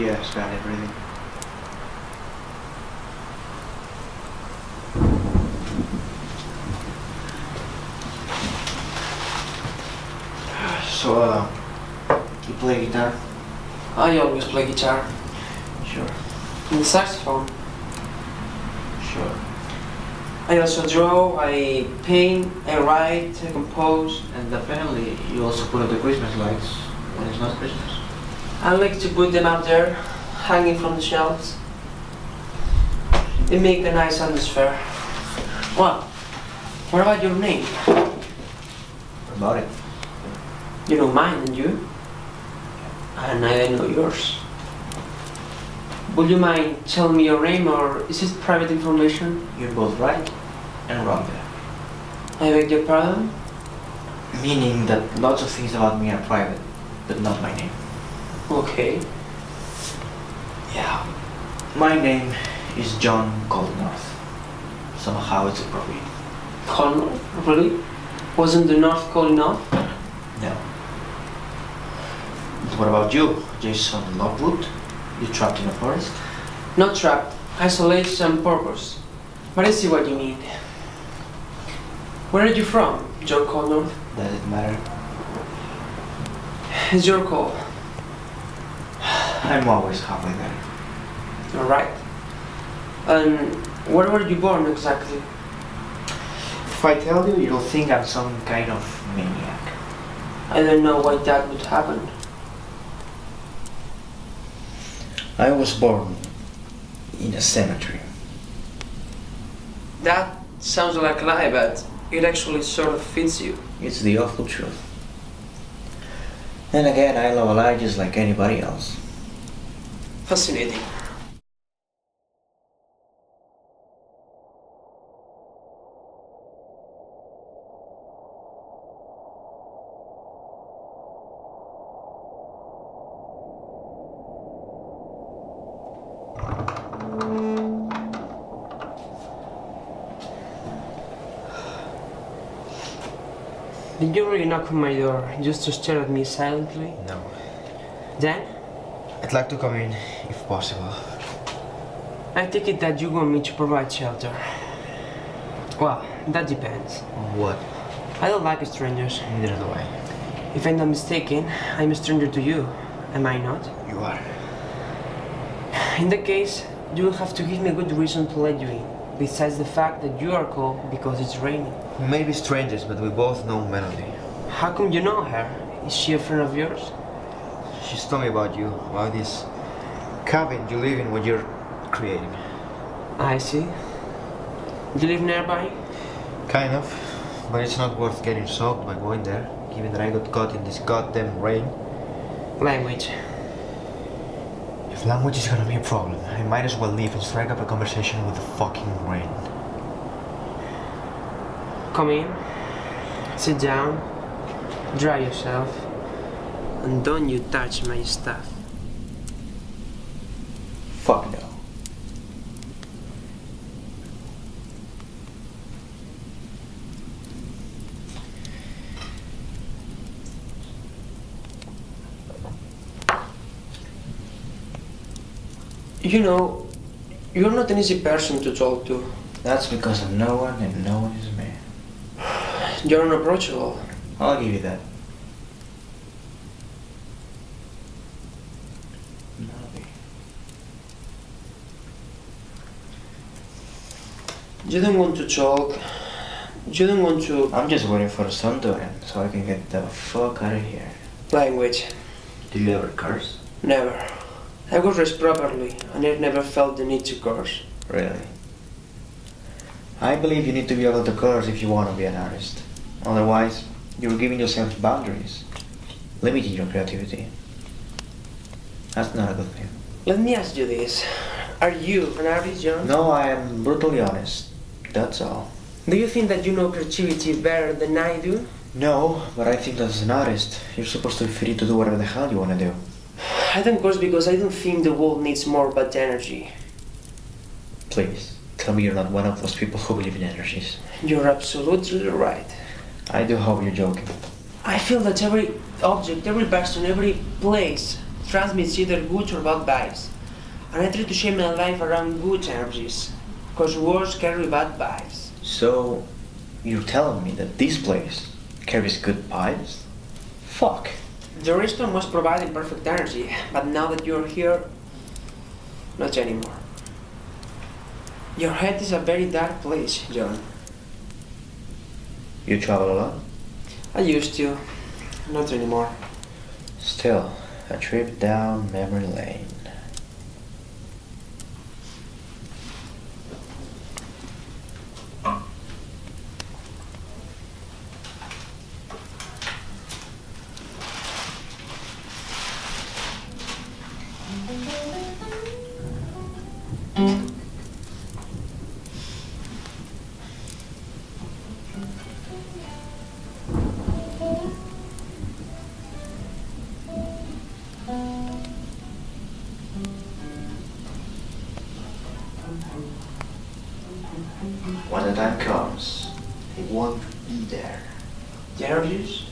Yeah, scan everything. So, you play guitar? I always play guitar. Sure. And the saxophone. Sure. I also draw, I paint, I write, I compose. And apparently you also put up the Christmas lights when it's not Christmas. I like to put them out there, hanging from the shelves. They make a nice atmosphere. Well, what about your name? What about it? You know mine, and you? And I know yours. Would you mind telling me your name, or is it private information? You're both right and wrong there. I beg your pardon? Meaning that lots of things about me are private, but not my name. Okay. Yeah. My name is John Coronado. Somehow it's appropriate. Coronado? Really? Wasn't the North cold enough? No. But what about you, Jason Lockwood? You trapped in a forest? Not trapped. Isolation and purpose. But I see what you mean. Where are you from, John Coronado? Does it matter? It's your call. I'm always halfway there. Alright. And where were you born exactly? If I tell you, you'll think I'm some kind of maniac. I don't know why that would happen. I was born in a cemetery. That sounds like a lie, but it actually sort of fits you. It's the awful truth. Then again, I love a lie just like anybody else. Fascinating. Did you really knock on my door just to stare at me silently? No. Then, I'd like to come in, if possible. I take it that you want me to provide shelter. Well, that depends. What? I don't like strangers. Neither do I. If I'm not mistaken, I'm a stranger to you. Am I not? You are. In that case, you will have to give me a good reason to let you in, besides the fact that you are cold because it's raining. We may be strangers, but we both know Melody. How come you know her? Is she a friend of yours? She's told me about you, about this cabin you live in when you're creating. I see. You live nearby? Kind of, but it's not worth getting soaked by going there, given that I got caught in this goddamn rain. Language. If language is gonna be a problem, I might as well leave and strike up a conversation with the fucking rain. Come in, sit down, dry yourself, and don't you touch my stuff. Fuck no. You know, you're not an easy person to talk to. That's because I'm no one and no one is me. You're unapproachable. I'll give you that. Melody. You don't want to talk. You don't want to... I'm just waiting for the sun to end so I can get the fuck out of here. Language. Do you ever curse? Never. I was raised properly, and I've never felt the need to curse. Really? I believe you need to be able to curse if you want to be an artist. Otherwise, you're giving yourself boundaries, limiting your creativity. That's not a good thing. Let me ask you this. Are you an artist, John? No, I am brutally honest. That's all. Do you think that you know creativity better than I do? No, but I think that as an artist, you're supposed to be free to do whatever the hell you want to do. I don't curse because I don't think the world needs more bad energy. Please, tell me you're not one of those people who believe in energies. You're absolutely right. I do hope you're joking. I feel that every object, every person, every place transmits either good or bad vibes. And I try to shape my life around good energies, because words carry bad vibes. So, you're telling me that this place carries good vibes? Fuck. The restaurant was providing perfect energy, but now that you're here, not anymore. Your head is a very dark place, John. You travel a lot? I used to, not anymore. Still, a trip down memory lane. When the time comes, it won't be there. The energies?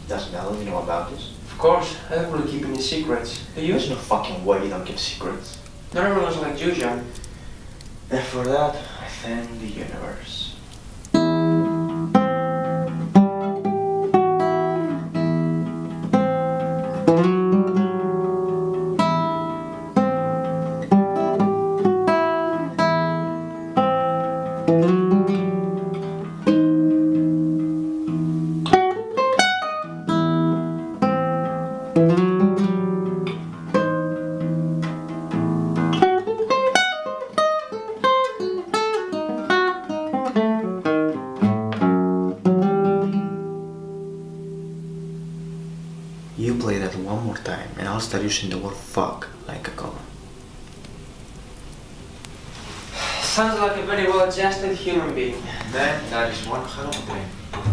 Does Melody know about this? Of course, I don't really keep any secrets. Do you? There's no fucking way you don't keep secrets. Not everyone's like you, John. And for that, I thank the universe. You play that one more time and I'll start using the word fuck like a comma. Sounds like a very well-adjusted human being. Then that is one hell of a thing.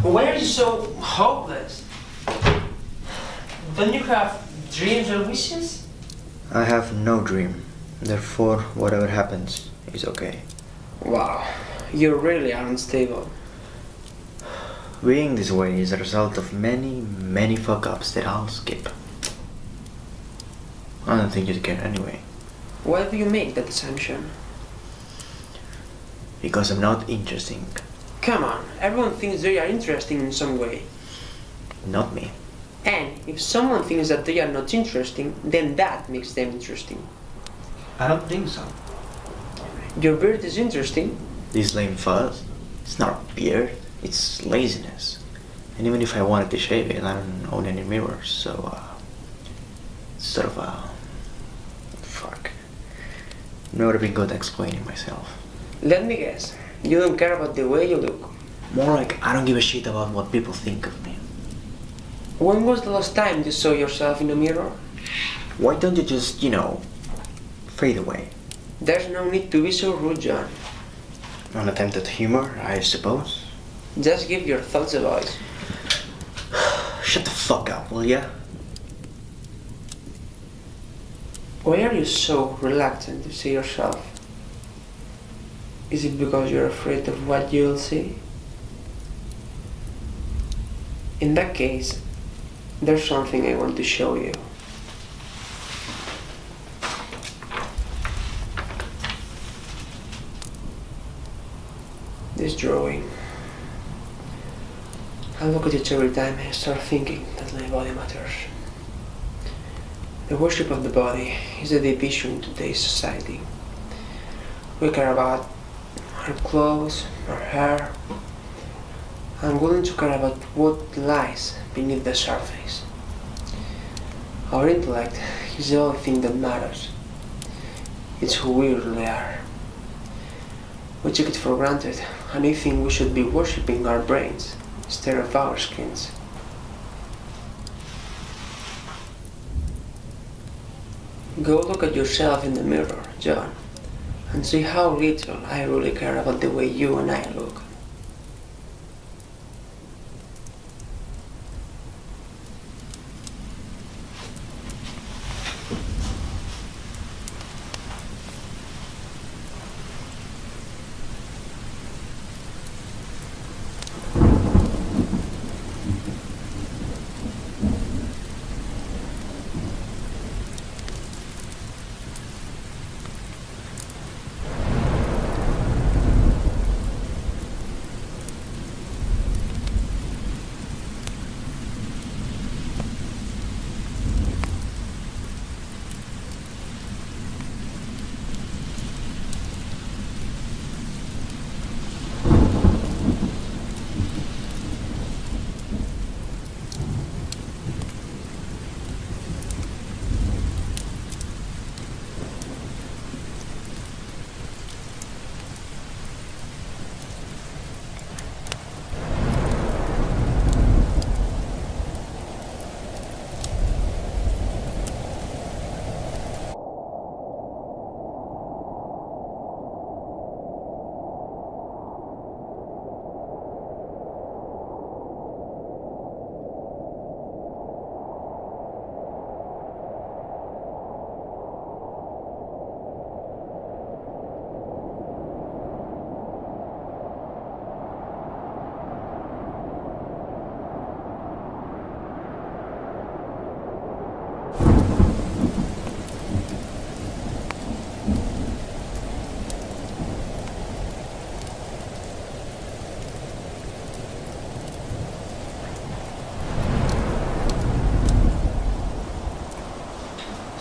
Why are you so hopeless? Don't you have dreams or wishes? I have no dream. Therefore, whatever happens is okay. Wow, you really are unstable. Being this way is a result of many fuck-ups that I'll skip. I don't think you'd care anyway. Why do you make that assumption? Because I'm not interesting. Come on, everyone thinks they are interesting in some way. Not me. And if someone thinks that they are not interesting, then that makes them interesting. I don't think so. Your beard is interesting. This lame fuzz, it's not a beard, it's laziness. And even if I wanted to shave it, I don't own any mirrors, so it's sort of a... fuck. Never been good at explaining myself. Let me guess, you don't care about the way you look. More like I don't give a shit about what people think of me. When was the last time you saw yourself in a mirror? Why don't you just, fade away? There's no need to be so rude, John. An attempt at humor, I suppose? Just give your thoughts a voice. Shut the fuck up, will ya? Why are you so reluctant to see yourself? Is it because you're afraid of what you'll see? In that case, there's something I want to show you. This drawing. I look at it every time I start thinking that my body matters. The worship of the body is a deep issue in today's society. We care about our clothes, our hair, and willing to care about what lies beneath the surface. Our intellect is the only thing that matters. It's who we really are. We take it for granted, and I think we should be worshipping our brains instead of our skins. Go look at yourself in the mirror, John, and see how little I really care about the way you and I look.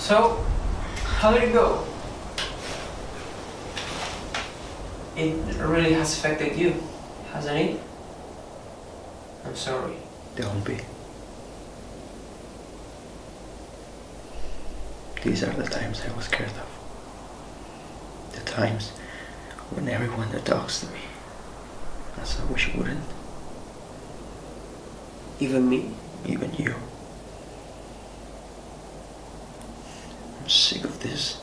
So, how did it go? It really has affected you, hasn't it? I'm sorry. Don't be. These are the times I was scared of. The times when everyone that talks to me, as I wish wouldn't. Even me? Even you. I'm sick of this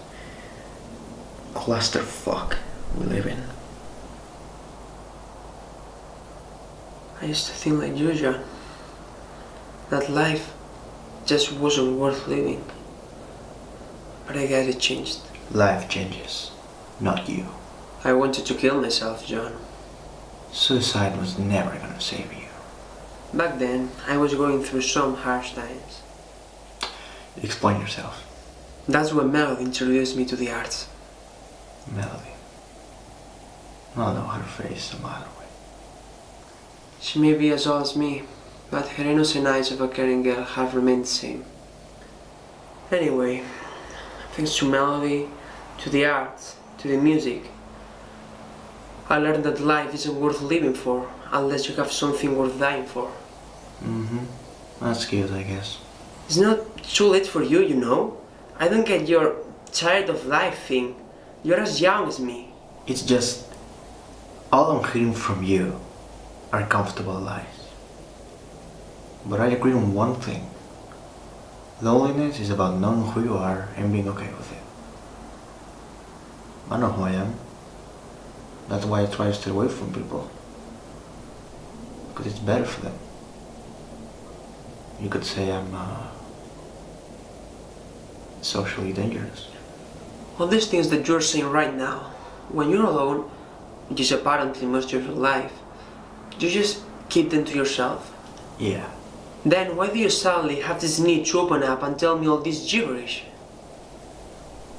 clusterfuck we live in. I used to think like you, John. That life just wasn't worth living. But I guess it changed. Life changes, not you. I wanted to kill myself, John. Suicide was never gonna save you. Back then, I was going through some harsh times. Explain yourself. That's when Melody introduced me to the arts. Melody. I know her face a mile away. She may be as old as me, but her innocent eyes of a caring girl have remained the same. Anyway, thanks to Melody, to the arts, to the music, I learned that life isn't worth living for unless you have something worth dying for. That's cute, I guess. It's not too late for you, you know? I don't get your tired of life thing. You're as young as me. It's just, all I'm hearing from you are comfortable lies. But I agree on one thing. Loneliness is about knowing who you are and being okay with it. I know who I am. That's why I try to stay away from people. Because it's better for them. You could say I'm socially dangerous. All these things that you're saying right now, when you're alone, which is apparently most of your life, you just keep them to yourself. Yeah. Then why do you suddenly have this need to open up and tell me all this gibberish?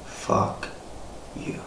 Fuck you.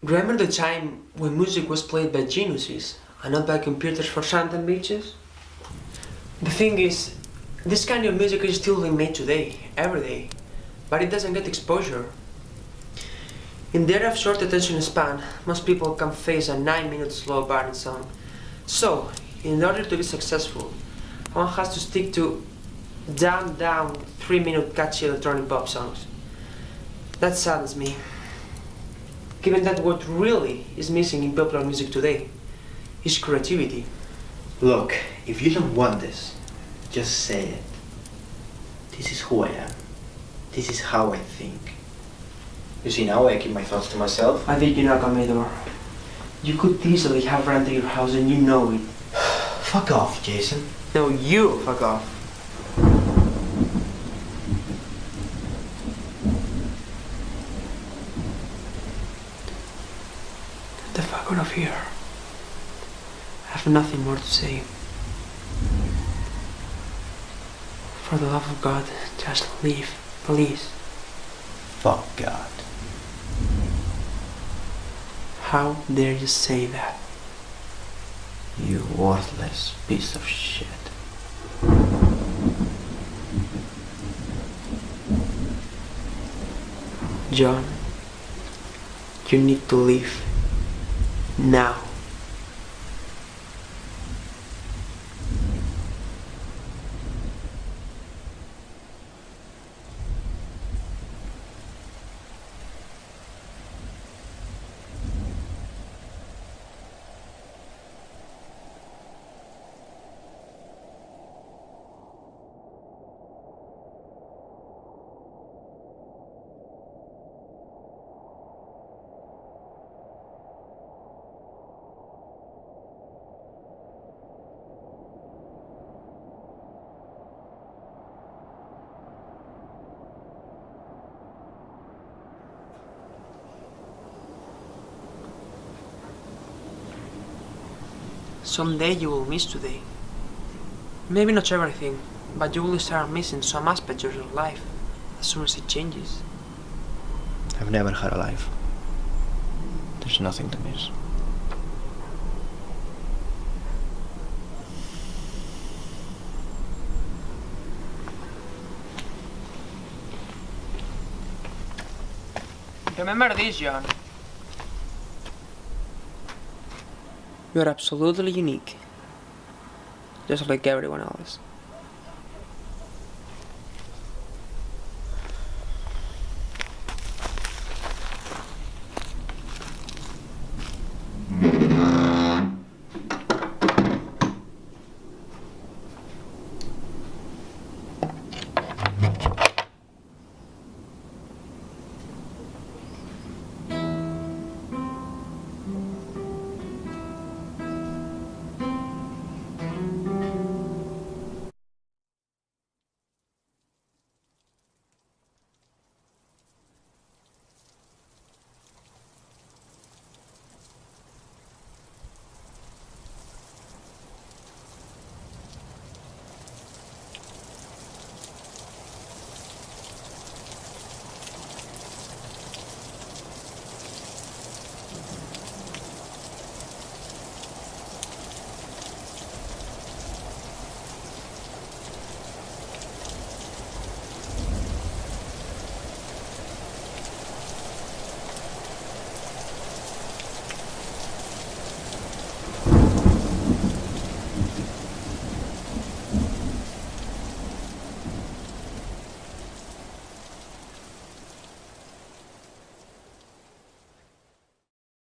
Remember the time when music was played by geniuses and not by computers for sand and beaches? The thing is, this kind of music is still being made today, every day, but it doesn't get exposure. In the era of short attention span, most people can face a 9-minute slow burning song. So, in order to be successful, one has to stick to down 3-minute catchy electronic pop songs. That saddens me. Given that what really is missing in popular music today is creativity. Look, if you don't want this, just say it. This is who I am. This is how I think. You see, now I keep my thoughts to myself. I think you knock on my door. You could easily have run to your house and you know it. Fuck off, Jason. No, you fuck off. Get the fuck out of here. I have nothing more to say. For the love of God, just leave, please. Fuck God. How dare you say that? You worthless piece of shit. John, you need to leave. Now. Someday you will miss today. Maybe not everything, but you will start missing some aspects of your life as soon as it changes. I've never had a life. There's nothing to miss. Remember this, John. You are absolutely unique, just like everyone else.